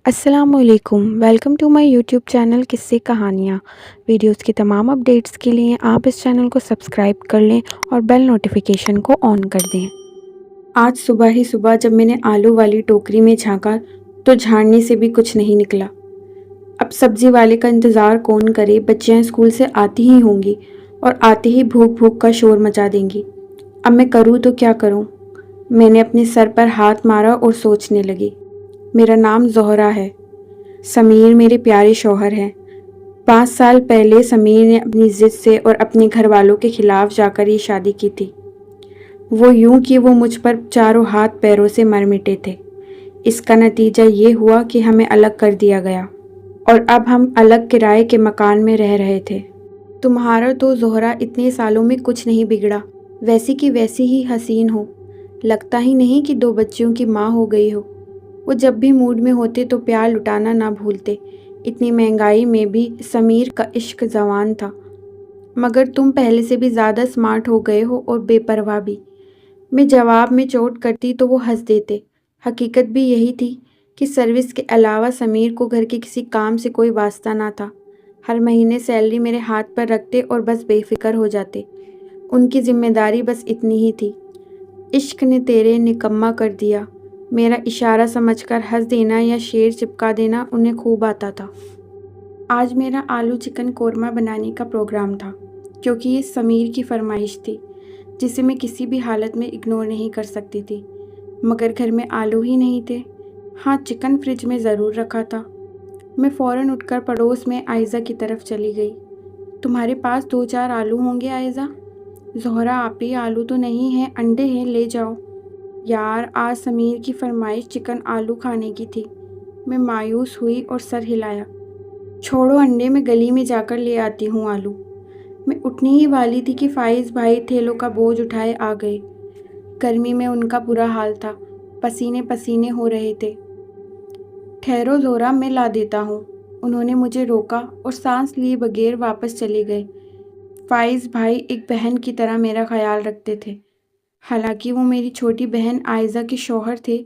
السلام علیکم، welcome to my YouTube channel قصے کہانیاں۔ ویڈیوز کی تمام اپڈیٹس کے لیے آپ اس چینل کو سبسکرائب کر لیں اور بیل نوٹیفیکیشن کو آن کر دیں۔ آج صبح ہی صبح جب میں نے آلو والی ٹوکری میں جھانکا تو جھاڑنے سے بھی کچھ نہیں نکلا۔ اب سبزی والے کا انتظار کون کرے؟ بچیاں اسکول سے آتی ہی ہوں گی اور آتے ہی بھوک بھوک کا شور مچا دیں گی۔ اب میں کروں تو کیا کروں؟ میں نے اپنے سر پر ہاتھ مارا اور سوچنے لگی۔ میرا نام زہرا ہے۔ سمیر میرے پیارے شوہر ہیں۔ 5 سال پہلے سمیر نے اپنی ضد سے اور اپنے گھر والوں کے خلاف جا کر یہ شادی کی تھی۔ وہ یوں کہ وہ مجھ پر چاروں ہاتھ پیروں سے مر مٹے تھے۔ اس کا نتیجہ یہ ہوا کہ ہمیں الگ کر دیا گیا اور اب ہم الگ کرائے کے مکان میں رہ رہے تھے۔ تمہارا تو زہرا اتنے سالوں میں کچھ نہیں بگڑا، ویسی کی ویسی ہی حسین ہو۔ لگتا ہی نہیں کہ 2 بچیوں کی ماں ہو گئی ہو۔ وہ جب بھی موڈ میں ہوتے تو پیار لٹانا نہ بھولتے۔ اتنی مہنگائی میں بھی سمیر کا عشق جوان تھا، مگر تم پہلے سے بھی زیادہ سمارٹ ہو گئے ہو اور بے پرواہ بھی۔ میں جواب میں چوٹ کرتی تو وہ ہنس دیتے۔ حقیقت بھی یہی تھی کہ سروس کے علاوہ سمیر کو گھر کے کسی کام سے کوئی واسطہ نہ تھا۔ ہر مہینے سیلری میرے ہاتھ پر رکھتے اور بس بے فکر ہو جاتے۔ ان کی ذمہ داری بس اتنی ہی تھی۔ عشق نے تیرے نکما کر دیا، میرا اشارہ سمجھ کر ہنس دینا یا شعر چپکا دینا انہیں خوب آتا تھا۔ آج میرا آلو چکن قورمہ بنانے کا پروگرام تھا، کیونکہ یہ سمیر کی فرمائش تھی جسے میں کسی بھی حالت میں اگنور نہیں کر سکتی تھی۔ مگر گھر میں آلو ہی نہیں تھے۔ ہاں، چکن فریج میں ضرور رکھا تھا۔ میں فوراً اٹھ کر پڑوس میں آئزہ کی طرف چلی گئی۔ تمہارے پاس 2-4 آلو ہوں گے آئزہ؟ زہرا آپی، آلو تو نہیں ہیں، انڈے ہیں، لے جاؤ۔ یار، آج سمیر کی فرمائش چکن آلو کھانے کی تھی۔ میں مایوس ہوئی اور سر ہلایا۔ چھوڑو انڈے، میں گلی میں جا کر لے آتی ہوں آلو۔ میں اٹھنے ہی والی تھی کہ فائز بھائی تھیلوں کا بوجھ اٹھائے آ گئے۔ گرمی میں ان کا برا حال تھا، پسینے پسینے ہو رہے تھے۔ ٹھہرو زہرا، میں لا دیتا ہوں۔ انہوں نے مجھے روکا اور سانس لیے بغیر واپس چلے گئے۔ فائز بھائی ایک بہن کی طرح میرا خیال رکھتے تھے، حالانکہ وہ میری چھوٹی بہن آئزہ کے شوہر تھے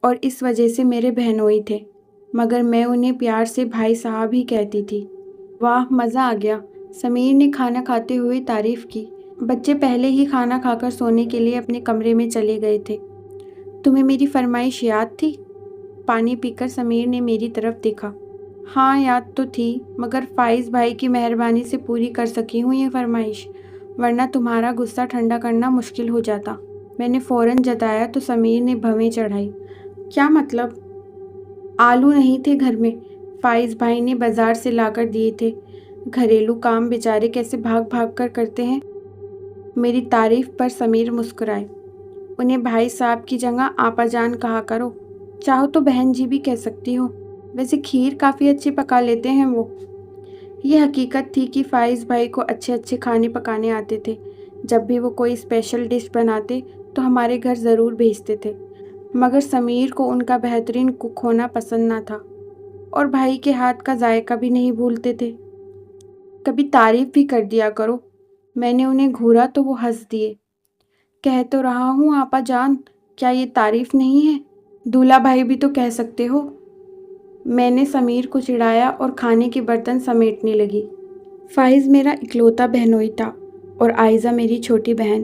اور اس وجہ سے میرے بہنوئی تھے، مگر میں انہیں پیار سے بھائی صاحب ہی کہتی تھی۔ واہ، مزہ آ گیا، سمیر نے کھانا کھاتے ہوئے تعریف کی۔ بچے پہلے ہی کھانا کھا کر سونے کے لیے اپنے کمرے میں چلے گئے تھے۔ تمہیں میری فرمائش یاد تھی؟ پانی پی کر سمیر نے میری طرف دیکھا۔ ہاں، یاد تو تھی، مگر فائز بھائی کی مہربانی سے پوری کر سکی ہوں یہ فرمائش، ورنہ تمہارا غصہ ٹھنڈا کرنا مشکل ہو جاتا۔ میں نے فوراً جتایا تو سمیر نے بھویں چڑھائی۔ کیا مطلب؟ آلو نہیں تھے گھر میں، فائز بھائی نے بازار سے لا کر دیے تھے۔ گھریلو کام بیچارے کیسے بھاگ بھاگ کر کرتے ہیں۔ میری تعریف پر سمیر مسکرائے۔ انہیں بھائی صاحب کی جگہ آپا جان کہا کرو، چاہو تو بہن جی بھی کہہ سکتی ہو۔ ویسے کھیر کافی اچھی پکا لیتے ہیں وہ۔ یہ حقیقت تھی کہ فائز بھائی کو اچھے اچھے کھانے پکانے آتے تھے۔ جب بھی وہ کوئی اسپیشل ڈش بناتے تو ہمارے گھر ضرور بھیجتے تھے، مگر سمیر کو ان کا بہترین کک ہونا پسند نہ تھا اور بھائی کے ہاتھ کا ذائقہ بھی نہیں بھولتے تھے۔ کبھی تعریف بھی کر دیا کرو۔ میں نے انہیں گھورا تو وہ ہنس دیے۔ کہہ تو رہا ہوں آپا جان، کیا یہ تعریف نہیں ہے؟ دولہا بھائی بھی تو کہہ سکتے ہو۔ میں نے سمیر کو چڑھایا اور کھانے کے برتن سمیٹنے لگی۔ فائز میرا اکلوتا بہنوئی تھا اور آئزہ میری چھوٹی بہن،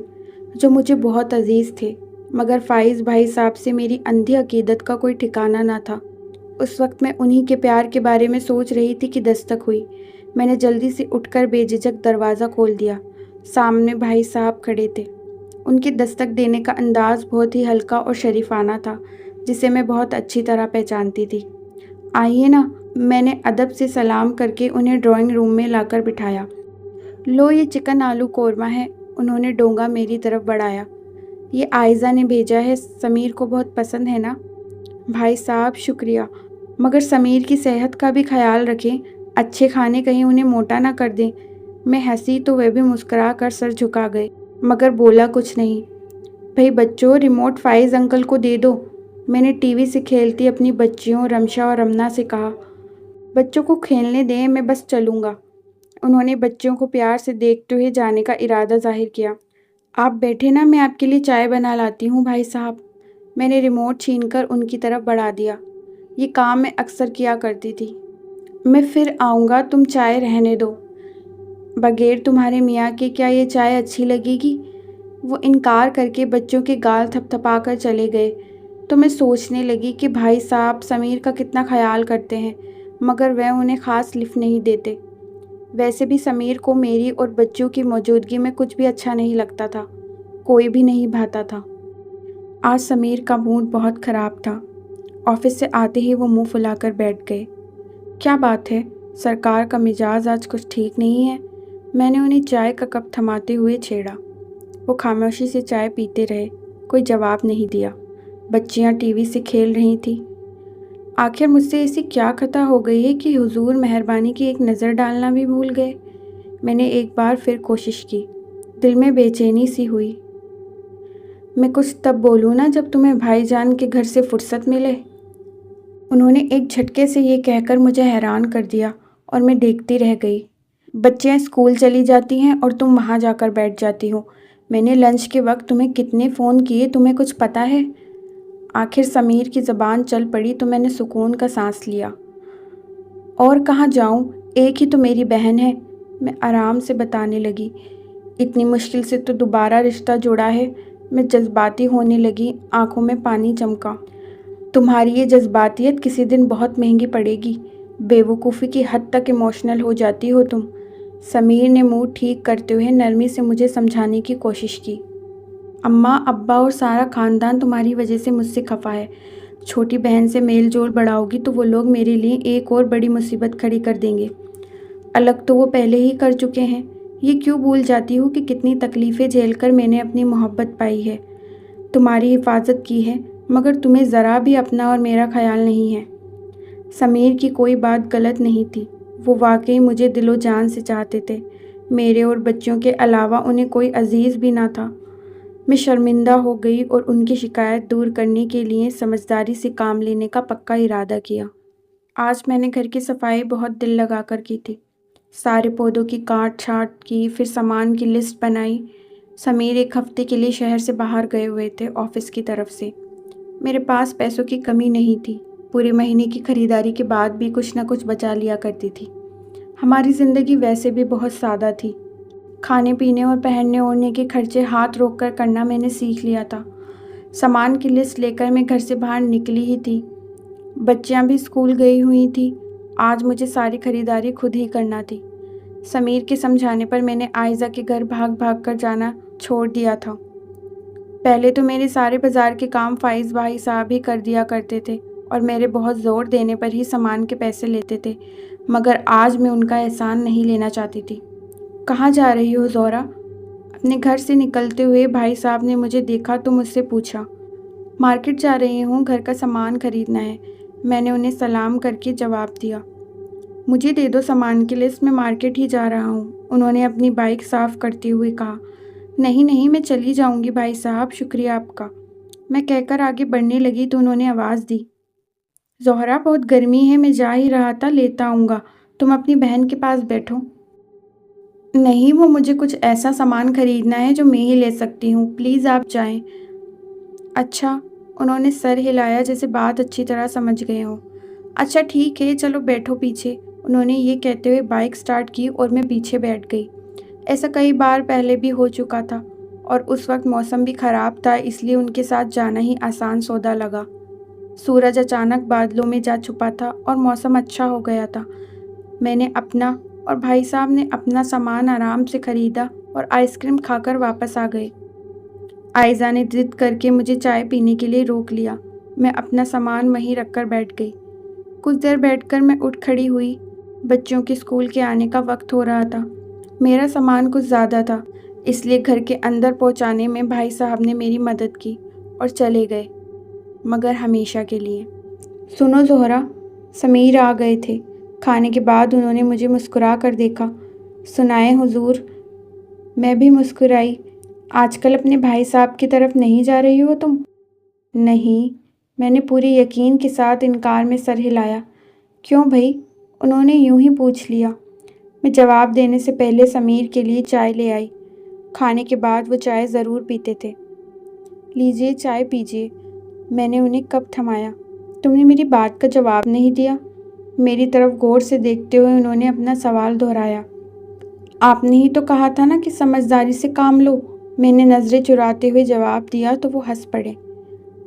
جو مجھے بہت عزیز تھے، مگر فائز بھائی صاحب سے میری اندھی عقیدت کا کوئی ٹھکانہ نہ تھا۔ اس وقت میں انہی کے پیار کے بارے میں سوچ رہی تھی کہ دستک ہوئی۔ میں نے جلدی سے اٹھ کر بے جھجک دروازہ کھول دیا۔ سامنے بھائی صاحب کھڑے تھے۔ ان کی دستک دینے کا انداز بہت ہی ہلکا اور شریفانہ تھا، جسے میں بہت اچھی طرح پہچانتی تھی۔ آئیے نا، میں نے ادب سے سلام کر کے انہیں ڈرائنگ روم میں لا کر بٹھایا۔ لو، یہ چکن آلو قورمہ ہے۔ انہوں نے ڈونگا میری طرف بڑھایا۔ یہ آئزہ نے بھیجا ہے، سمیر کو بہت پسند ہے نا؟ بھائی صاحب شکریہ، مگر سمیر کی صحت کا بھی خیال رکھیں، اچھے کھانے کہیں انہیں موٹا نہ کر دیں۔ میں ہنسی تو وہ بھی مسکرا کر سر جھکا گئے، مگر بولا کچھ نہیں۔ بھئی بچوں، ریموٹ فائز انکل کو دے دو، میں نے ٹی وی سے کھیلتی اپنی بچیوں رمشا اور رمنا سے کہا۔ بچوں کو کھیلنے دیں، میں بس چلوں گا۔ انہوں نے بچوں کو پیار سے دیکھتے ہوئے جانے کا ارادہ ظاہر کیا۔ آپ بیٹھے نا، میں آپ کے لیے چائے بنا لاتی ہوں بھائی صاحب۔ میں نے ریموٹ چھین کر ان کی طرف بڑھا دیا۔ یہ کام میں اکثر کیا کرتی تھی۔ میں پھر آؤں گا، تم چائے رہنے دو۔ بغیر تمہارے میاں کے کیا یہ چائے اچھی لگے گی؟ وہ انکار کر کے بچوں کے گال تھپ تھپا کر چلے گئے تو میں سوچنے لگی کہ بھائی صاحب سمیر کا کتنا خیال کرتے ہیں، مگر وہ انہیں خاص لفٹ نہیں دیتے۔ ویسے بھی سمیر کو میری اور بچوں کی موجودگی میں کچھ بھی اچھا نہیں لگتا تھا، کوئی بھی نہیں بھاتا تھا۔ آج سمیر کا موڈ بہت خراب تھا۔ آفس سے آتے ہی وہ منہ پھلا کر بیٹھ گئے۔ کیا بات ہے، سرکار کا مزاج آج کچھ ٹھیک نہیں ہے؟ میں نے انہیں چائے کا کپ تھماتے ہوئے چھیڑا۔ وہ خاموشی سے چائے پیتے رہے، کوئی جواب نہیں دیا۔ بچیاں ٹی وی سے کھیل رہی تھیں۔ آخر مجھ سے ایسی کیا خطا ہو گئی ہے کہ حضور مہربانی کی ایک نظر ڈالنا بھی بھول گئے؟ میں نے ایک بار پھر کوشش کی، دل میں بے چینی سی ہوئی۔ میں کچھ تب بولوں نا جب تمہیں بھائی جان کے گھر سے فرصت ملے۔ انہوں نے ایک جھٹکے سے یہ کہہ کر مجھے حیران کر دیا اور میں دیکھتی رہ گئی۔ بچیاں اسکول چلی جاتی ہیں اور تم وہاں جا کر بیٹھ جاتی ہو۔ میں نے لنچ کے وقت تمہیں کتنے فون کیے، تمہیں کچھ پتہ ہے؟ آخر سمیر کی زبان چل پڑی تو میں نے سکون کا سانس لیا۔ اور کہاں جاؤں، ایک ہی تو میری بہن ہے، میں آرام سے بتانے لگی۔ اتنی مشکل سے تو دوبارہ رشتہ جوڑا ہے۔ میں جذباتی ہونے لگی، آنکھوں میں پانی چمکا۔ تمہاری یہ جذباتیت کسی دن بہت مہنگی پڑے گی، بے وقوفی کی حد تک ایموشنل ہو جاتی ہو تم۔ سمیر نے موڈ ٹھیک کرتے ہوئے نرمی سے مجھے سمجھانے کی کوشش کی۔ اماں، ابا اور سارا خاندان تمہاری وجہ سے مجھ سے خفا ہے۔ چھوٹی بہن سے میل جول بڑھاؤ گی تو وہ لوگ میرے لیے ایک اور بڑی مصیبت کھڑی کر دیں گے۔ الگ تو وہ پہلے ہی کر چکے ہیں۔ یہ کیوں بھول جاتی ہو کہ کتنی تکلیفیں جھیل کر میں نے اپنی محبت پائی ہے، تمہاری حفاظت کی ہے، مگر تمہیں ذرا بھی اپنا اور میرا خیال نہیں ہے۔ سمیر کی کوئی بات غلط نہیں تھی، وہ واقعی مجھے دل و جان سے چاہتے تھے۔ میرے اور بچوں کے علاوہ انہیں کوئی عزیز بھی نہ تھا۔ میں شرمندہ ہو گئی اور ان کی شکایت دور کرنے کے لیے سمجھداری سے کام لینے کا پکا ارادہ کیا۔ آج میں نے گھر کی صفائی بہت دل لگا کر کی تھی۔ سارے پودوں کی کاٹ چھانٹ کی، پھر سامان کی لسٹ بنائی۔ سمیر ایک ہفتے کے لیے شہر سے باہر گئے ہوئے تھے آفس کی طرف سے۔ میرے پاس پیسوں کی کمی نہیں تھی، پورے مہینے کی خریداری کے بعد بھی کچھ نہ کچھ بچا لیا کرتی تھی۔ ہماری زندگی ویسے بھی بہت سادہ تھی۔ کھانے پینے اور پہننے اوڑھنے کے خرچے ہاتھ روک کر کرنا میں نے سیکھ لیا تھا۔ سامان کی لسٹ لے کر میں گھر سے باہر نکلی ہی تھی۔ بچیاں بھی اسکول گئی ہوئی تھیں۔ آج مجھے ساری خریداری خود ہی کرنا تھی۔ سمیر کے سمجھانے پر میں نے عائزہ کے گھر بھاگ بھاگ کر جانا چھوڑ دیا تھا۔ پہلے تو میرے سارے بازار کے کام فائز بھائی صاحب ہی کر دیا کرتے تھے اور میرے بہت زور دینے پر ہی سامان کے پیسے لیتے تھے، مگر آج میں ان کا احسان نہیں لینا چاہتی تھی۔ کہاں جا رہی ہو زہرا؟ اپنے گھر سے نکلتے ہوئے بھائی صاحب نے مجھے دیکھا تو مجھ سے پوچھا۔ مارکیٹ جا رہی ہوں، گھر کا سامان خریدنا ہے، میں نے انہیں سلام کر کے جواب دیا۔ مجھے دے دو سامان کی لسٹ، میں مارکیٹ ہی جا رہا ہوں، انہوں نے اپنی بائک صاف کرتے ہوئے کہا۔ نہیں نہیں، میں چلی جاؤں گی بھائی صاحب، شکریہ آپ کا، میں کہہ کر آگے بڑھنے لگی تو انہوں نے آواز دی۔ زہرا بہت گرمی ہے، میں جا ہی رہا تھا، لیتا آؤں گا، تم اپنی بہن کے پاس بیٹھو۔ نہیں، وہ مجھے کچھ ایسا سامان خریدنا ہے جو میں ہی لے سکتی ہوں، پلیز آپ جائیں۔ اچھا، انہوں نے سر ہلایا جیسے بات اچھی طرح سمجھ گئے ہوں۔ اچھا ٹھیک ہے، چلو بیٹھو پیچھے، انہوں نے یہ کہتے ہوئے بائک سٹارٹ کی اور میں پیچھے بیٹھ گئی۔ ایسا کئی بار پہلے بھی ہو چکا تھا اور اس وقت موسم بھی خراب تھا، اس لیے ان کے ساتھ جانا ہی آسان سودا لگا۔ سورج اچانک بادلوں میں جا چھپا تھا اور موسم اچھا ہو گیا تھا۔ میں نے اپنا اور بھائی صاحب نے اپنا سامان آرام سے خریدا اور آئس کریم کھا کر واپس آ گئے۔ عائزہ نے ضد کر کے مجھے چائے پینے کے لیے روک لیا۔ میں اپنا سامان وہیں رکھ کر بیٹھ گئی۔ کچھ دیر بیٹھ کر میں اٹھ کھڑی ہوئی۔ بچوں کے اسکول کے آنے کا وقت ہو رہا تھا۔ میرا سامان کچھ زیادہ تھا، اس لیے گھر کے اندر پہنچانے میں بھائی صاحب نے میری مدد کی اور چلے گئے، مگر ہمیشہ کے لیے۔ سنو زہرا، سمیر آ گئے تھے۔ کھانے کے بعد انہوں نے مجھے مسکرا کر دیکھا۔ سنائیں حضور؟ میں بھی مسکرائی۔ آج کل اپنے بھائی صاحب کی طرف نہیں جا رہی ہو تم؟ نہیں، میں نے پوری یقین کے ساتھ انکار میں سر ہلایا۔ کیوں بھائی؟ انہوں نے یوں ہی پوچھ لیا۔ میں جواب دینے سے پہلے سمیر کے لیے چائے لے آئی۔ کھانے کے بعد وہ چائے ضرور پیتے تھے۔ لیجیے چائے پیجیے، میں نے انہیں کپ تھمایا۔ تم نے میری بات کا جواب نہیں دیا۔ میری طرف غور سے دیکھتے ہوئے انہوں نے اپنا سوال دہرایا۔ آپ نے ہی تو کہا تھا نا کہ سمجھداری سے کام لو۔ میں نے نظریں چراتے ہوئے جواب دیا تو وہ ہنس پڑے۔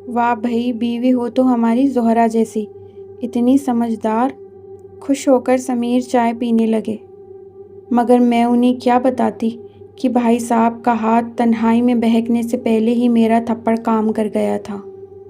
واہ بھئی، بیوی ہو تو ہماری زہرا جیسی، اتنی سمجھدار۔ خوش ہو کر سمیر چائے پینے لگے، مگر میں انہیں کیا بتاتی کہ بھائی صاحب کا ہاتھ تنہائی میں بہکنے سے پہلے ہی میرا تھپڑ کام کر گیا تھا۔